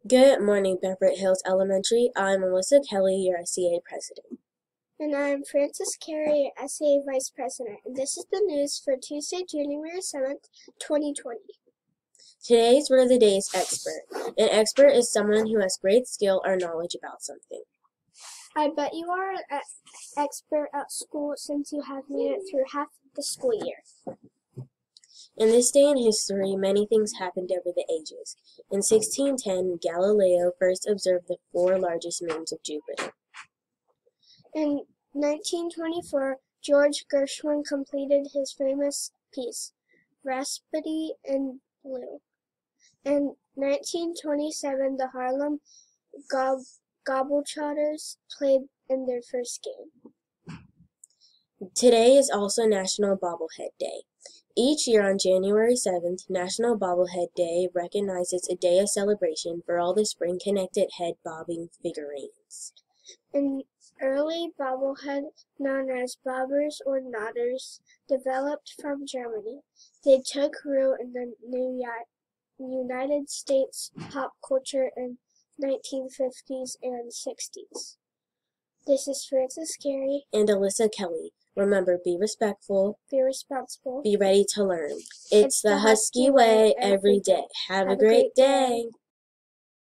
Good morning, Beverett Hills Elementary. I'm Melissa Kelly, your SEA president. And I'm Frances Carey, SEA Vice President, and this is the news for Tuesday, January 7th, 2020. Today's Word of the Day is expert. An expert is someone who has great skill or knowledge about something. I bet you are an expert at school since you have made it through half the school year. In this day in history, many things happened over the ages. In 1610, Galileo first observed the four largest moons of Jupiter. In 1924, George Gershwin completed his famous piece, Rhapsody in Blue. In 1927, the Harlem Globetrotters played in their first game. Today is also National Bobblehead Day. Each year on January 7th, National Bobblehead Day recognizes a day of celebration for all the spring-connected head bobbing figurines. An early bobblehead, known as bobbers or knotters, developed from Germany. They took root in the United States pop culture in 1950s and 60s. This is Frances Carey and Alyssa Kelly. Remember, be respectful, be responsible, be ready to learn. It's the Husky way every day. Have a great day.